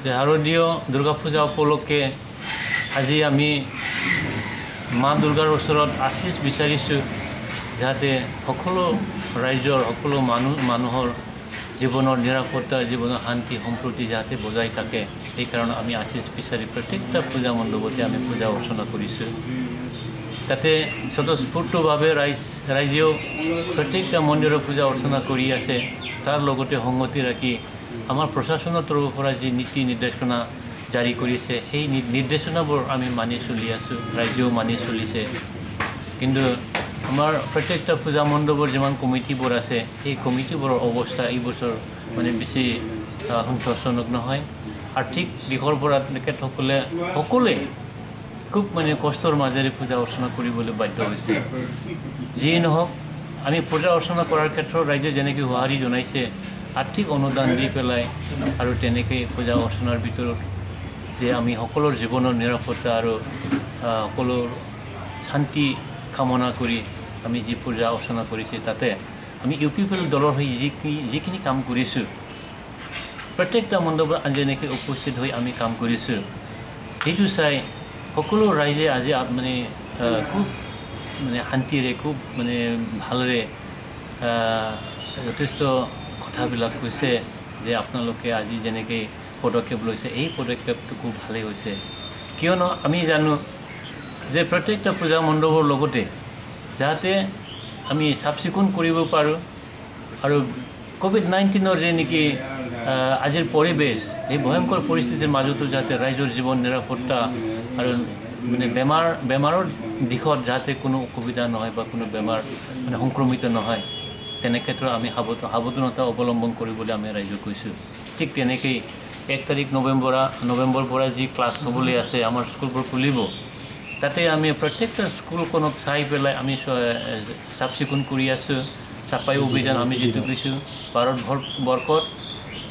যে শাৰদীয় দুৰ্গা পূজা উপলক্ষে আজি আমি মা দুৰ্গাৰ ওচৰত আশীষ বিচাৰিছোঁ যাতে সকলো ৰাইজৰ সকলো মানুহৰ জীৱনৰ নিৰাপত্তা জীৱনৰ শান্তি সম্প্ৰীতি যাতে বজাই থাকে এই কাৰণে আমি আশীষ বিচাৰি প্ৰত্যেকটা পূজা মণ্ডপতে আমি পূজা অৰ্চনা কৰিছোঁ তাতে স্বতঃস্ফূৰ্তভাৱে ৰাইজেও প্ৰত্যেকটা মন্দিৰৰ পূজা অৰ্চনা কৰি আছে তাৰ লগতে সংগতি ৰাখি আমাৰ প্ৰশাসনৰ তৰফৰ পৰা যি নীতি নিৰ্দেশনা জাৰি কৰিছে সেই নিৰ্দেশনাবোৰ আমি মানি চলি আছোঁ ৰাইজেও মানি চলিছে কিন্তু আমাৰ প্ৰত্যেকটা পূজা মণ্ডপৰ যিমান কমিটিবোৰ আছে সেই কমিটিবোৰৰ অৱস্থা এই বছৰ মানে বেছি সন্তোষজনক নহয় আৰ্থিক দিশৰ পৰা সকলোৱে খুব মানে কষ্টৰ মাজেৰে পূজা অৰ্চনা কৰিবলৈ বাধ্য হৈছে যি নহওক আমি পূজা অৰ্চনা কৰাৰ ক্ষেত্ৰত ৰাইজে যেনেকৈ সঁহাৰি জনাইছে আৰ্থিক অনুদান দি পেলাই আৰু তেনেকৈ পূজা অৰ্চনাৰ ভিতৰত যে আমি সকলোৰ জীৱনৰ নিৰাপত্তা আৰু সকলোৰ শান্তি কামনা কৰি আমি যি পূজা অৰ্চনা কৰিছে তাতে আমি UPPL দলৰ হৈ যিখিনি কাম কৰিছোঁ প্ৰত্যেকটা মণ্ডপত যেনেকৈ উপস্থিত হৈ আমি কাম কৰিছোঁ সেইটো চাই সকলো ৰাইজে আজি মানে খুব মানে শান্তিৰে খুব মানে ভালৰে যথেষ্ট কথাবিলাক কৈছে যে আপোনালোকে আজি যেনেকৈ পদক্ষেপ লৈছে এই পদক্ষেপটো খুব ভালেই হৈছে কিয়নো আমি জানো যে প্ৰত্যেকটা পূজা মণ্ডপৰ লগতে যাতে আমি চাফ চিকুণ কৰিব পাৰোঁ আৰু COVID-19ৰ যে নেকি আজিৰ পৰিৱেশ এই ভয়ংকৰ পৰিস্থিতিৰ মাজতো যাতে ৰাইজৰ জীৱন নিৰাপত্তা আৰু মানে বেমাৰৰ দিশত যাতে কোনো অসুবিধা নহয় বা কোনো বেমাৰ মানে সংক্ৰমিত নহয় তেনে ক্ষেত্ৰত আমি সাৱধানতা অৱলম্বন কৰিবলৈ আমি ৰাইজক কৈছোঁ ঠিক তেনেকৈ 1 তাৰিখ নৱেম্বৰ পৰা যি ক্লাছ হ'বলৈ আছে আমাৰ স্কুলবোৰ খুলিব তাতে আমি প্ৰত্যেকটা স্কুলখনক চাই পেলাই আমি চাফ চিকুণ কৰি আছোঁ চাফাই অভিযান আমি যিটো কৈছোঁ ভাৰতবৰ্ষত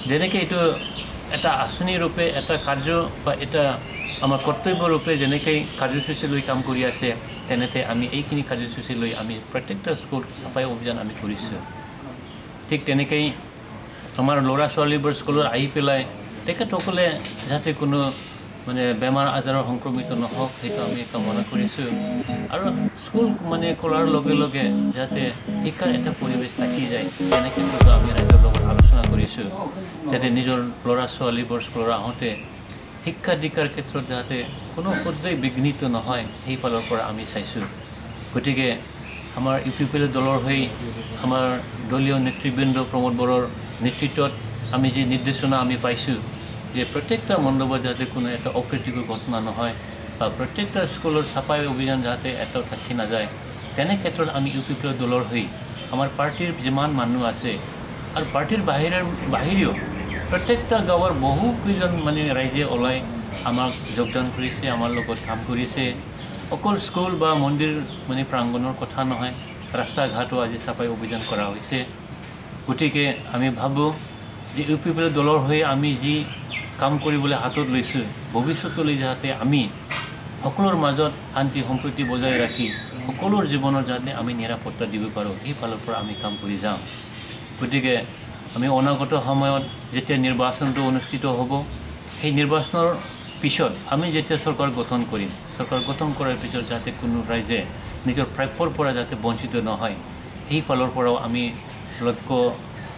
যেনেকৈ এইটো এটা আঁচনি ৰূপে এটা কাৰ্য বা এটা আমাৰ কৰ্তব্য ৰূপে যেনেকৈ কাৰ্যসূচী লৈ কাম কৰি আছে তেনেতে আমি এইখিনি কাৰ্যসূচী লৈ আমি প্ৰত্যেকটা স্কুল চাফাই অভিযান আমি কৰিছোঁ ঠিক তেনেকৈ আমাৰ ল'ৰা ছোৱালীবোৰ স্কুলত আহি পেলাই তেখেতসকলে যাতে কোনো মানে বেমাৰ আজাৰৰ সংক্ৰমিত নহওক সেইটো আমি কামনা কৰিছোঁ আৰু স্কুল মানে খোলাৰ লগে লগে যাতে শিক্ষাৰ এটা পৰিৱেশ থাকি যায় তেনে ক্ষেত্ৰতো আমি ৰাইজৰ লগত আলোচনা কৰিছোঁ যাতে নিজৰ ল'ৰা ছোৱালীবোৰ স্কুলৰ আহোঁতে শিক্ষা দীক্ষাৰ ক্ষেত্ৰত যাতে কোনো পৰ্যায় বিঘ্নিত নহয় সেই ফালৰ পৰা আমি চাইছোঁ গতিকে আমাৰ UPPL দলৰ হৈ আমাৰ দলীয় নেতৃবৃন্দ প্ৰমোদ বড়োৰ নেতৃত্বত আমি যি নিৰ্দেশনা আমি পাইছোঁ যে প্ৰত্যেকটা মণ্ডপত যাতে কোনো এটা অপ্ৰীতিকৰ ঘটনা নহয় বা প্ৰত্যেকটা স্কুলৰ চাফাই অভিযান যাতে এটাও থাকি নাযায় তেনে ক্ষেত্ৰত আমি UPPL দলৰ হৈ আমাৰ পাৰ্টিৰ যিমান মানুহ আছে আৰু পাৰ্টিৰ বাহিৰেও প্ৰত্যেকটা গাঁৱৰ বহু কেইজন মানে ৰাইজে ওলাই আমাক যোগদান কৰিছে আমাৰ লগত কাম কৰিছে অকল স্কুল বা মন্দিৰ মানে প্ৰাংগণৰ কথা নহয় ৰাস্তা ঘাটো আজি চাফাই অভিযান কৰা হৈছে গতিকে আমি ভাবোঁ যে UPPL দলৰ হৈ আমি যি কাম কৰিবলৈ হাতত লৈছোঁ ভৱিষ্যতলৈ যাতে আমি সকলোৰ মাজত শান্তি সম্প্ৰীতি বজাই ৰাখি সকলোৰ জীৱনৰ যাতে আমি নিৰাপত্তা দিব পাৰোঁ সেই ফালৰ পৰা আমি কাম কৰি যাওঁ গতিকে আমি অনাগত সময়ত যেতিয়া নিৰ্বাচনটো অনুষ্ঠিত হ'ব সেই নিৰ্বাচনৰ পিছত আমি যেতিয়া চৰকাৰ গঠন কৰিম চৰকাৰ গঠন কৰাৰ পিছত যাতে কোনো ৰাইজে নিজৰ প্ৰাপ্যৰ পৰা যাতে বঞ্চিত নহয় সেই ফালৰ পৰাও আমি লক্ষ্য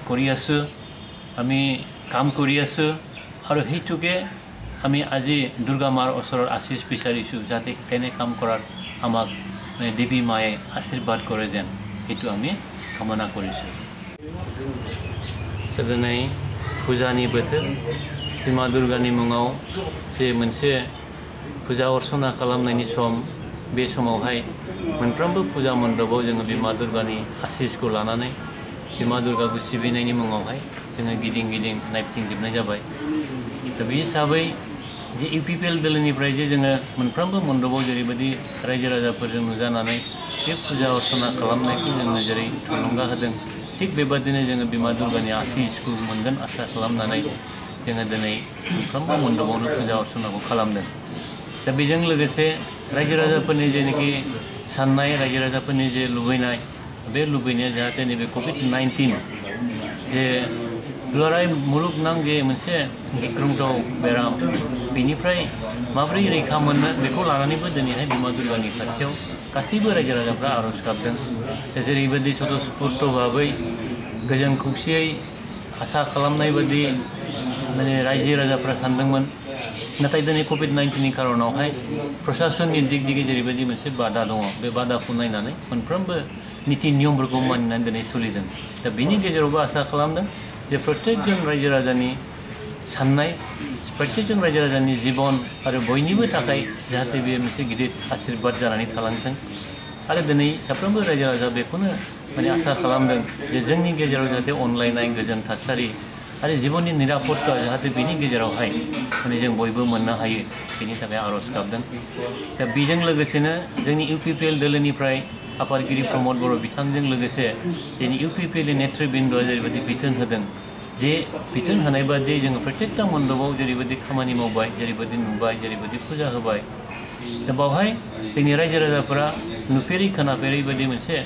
কৰি আছোঁ আমি কাম কৰি আছোঁ আৰু সেইটোকে আমি আজি দুৰ্গা মাৰ ওচৰত আশীষ বিচাৰিছোঁ যাতে তেনে কাম কৰাৰ আমাক দেৱী মায়ে আশীৰ্বাদ কৰে যেন সেইটো আমি কামনা কৰিছোঁ दिनै फुजानि बोथोर बिमा दुर्गानि मुङाव जे मोनसे फुजा अर्चना खालामनायनि सम बे समावहाय मोनफ्रोमबो फुजा मण्डपाव जोङो बिमा दुर्गानि आशीषखौ लानानै बिमा दुर्गाखौ सिबिनायनि मुङावहाय जोङो गिदिं नायथिंजोबनाय जाबाय दा बे हिसाबै जे UPPL दलनिफ्राय जे जोङो मोनफ्रोमबो मण्डपाव जेरैबायदि रायजो राजाफोरजों नुजानानै बे फुजा अर्चना खालामनायखौ जोङो जेरै थुलुंगा होदों थिग बेबादिनो जोङो बिमा दुर्गानि आशीषखौ मोनगोन आसा खालामनानै जोङो दिनै मोनफ्रोमबो मण्डपावनो फुजा अर्चनाखौ खालामदों दा बेजों लोगोसे रायजो राजाफोरनि जेनाखि साननाय रायजो राजाफोरनि जे लुबैनाय बे लुबैनाया जाहाथे नैबे COVID-19 जे दुलाराय मुलुगनांगे मोनसे गिख्रंथाव बेराम बेनिफ्राय माबोरै रैखा मोननो बेखौ लानानैबो दिनैहाय बिमा दुर्गानि खाथियाव गासैबो रायजो राजाफ्रा आर'ज गाबदों। जेरैबायदि स्वतःस्फूर्त भाबै गोजोन खौसेयै आसा खालामनाय बायदि माने रायजो राजाफ्रा सानदोंमोन, नाथाय दिनै कभिड-19नि खारनावहाय प्रशासननि दिग जेरैबायदि मोनसे बादा दङ, बे बादाखौ नायनानै मोनफ्रोमबो नीति नियमफोरखौ मानिनानै दिनै सोलिदों। दा बिनि गेजेरावबो आसा खालामदों जे प्रत्येकजन रायजो राजानि साननाय, प्रत्येकजन रायजो राजानि जीवन आरो बयनिबो थाखाय जाहाथे बे मोनसे गिदिर आशीर्बाद जानानै थालांथों। आरो दिनै साफ्रोमबो रायजो राजा बेखौनो माने आसा खालामदों जे जोंनि गेजेराव जाहाथे अनलायनाय गोजोन थासारि आरो जीवननि निरापत्ता जाहाथे बेनि गेजेरावहाय माने जों बयबो मोननो हायो, बेनि थाखाय आर'ज गाबदों। दा बेजों लोगोसेनो जोंनि UPPL दोलोनिफ्राय आफादगिरि प्रमद बर' बिथांजों लोगोसे जोंनि UPPL नेतृबृन्दआ जेरैबायदि बिथोन होदों, जे बिथोन होनाय बादि जोङो प्रत्येकता मण्डपाव जेरैबायदि खामानि मावबाय, जेरैबायदि नुबाय, जेरैबायदि फुजा होबाय, दा बावहाय जोंनि रायजो राजाफोरा नुफेरै खोनाफेरै बायदि मोनसे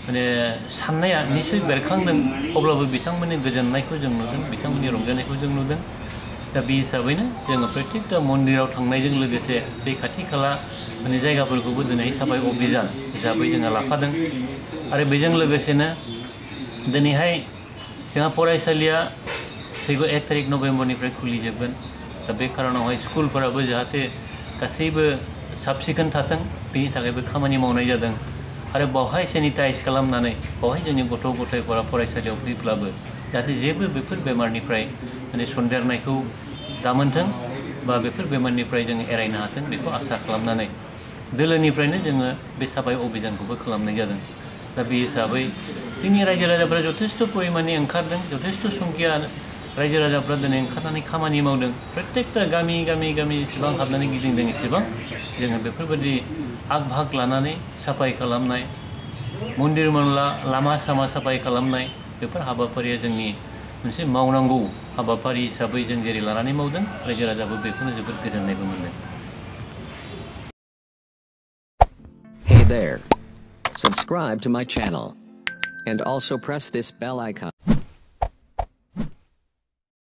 माने साननाया निसय बेरखांदों। अब्लाबो बिथांमोननि गोजोननायखौ जों नुदों, बिथांमोननि रंजानायखौ जों नुदों। दा बे हिसाबैनो जोङो प्रत्येकता मन्दिराव थांनायजों लोगोसे बे खाथि खाला माने जायगाफोरखौबो दिनै साफाय अभियान हिसाबै जोङो लाफादों। आरो बेजों लोगोसेनो दिनैहाय जोंहा फरायसालिया फैगौ 1 तारिख नभेम्बरनिफ्राय खुलिजोबगोन। दा बे खारनावहाय स्कुलफोराबो जाहाथे गासैबो साब सिखोन थाथों, बेनि थाखायबो खामानि मावनाय जादों। आरो बावहाय सेनिटाइज खालामनानै बावहाय जोंनि गथ' गथायफोरा फरायसालियाव फैब्लाबो जाहाथे जेबो बेफोर बेमारनिफ्राय माने सन्देरनायखौ दामोनथों बा बेफोर बेमारनिफ्राय जों एरायनो हाथों, बेखौ आसा खालामनानै दोलोनिफ्रायनो जोङो बे साफाय अभियानखौबो खालामनाय जादों। दा बे हिसाबै जोंनि रायजो राजाफ्रा जथेस्थ' परिमाणनि ओंखारदों, जथेस्थ' संख्या रायजो राजाफ्रा दिनै ओंखारनानै खामानि मावदों। प्रत्येकता गामि गामि गामि एसेबां हाबनानै गिदिंदों, एसेबां जोङो बेफोरबायदि आग भाग लानानै साफाय खालामनाय, मन्दिर मोनला लामा सामा साफाय खालामनाय, बेफोर हाबाफारिया जोंनि मोनसे मावनांगौ हाबाफारि हिसाबै जों जेरै लानानै मावदों, रायजो राजाबो बेखौनो जोबोद गोजोननायबो मोनदों। Hey there. Subscribe to my channel and also press this bell icon.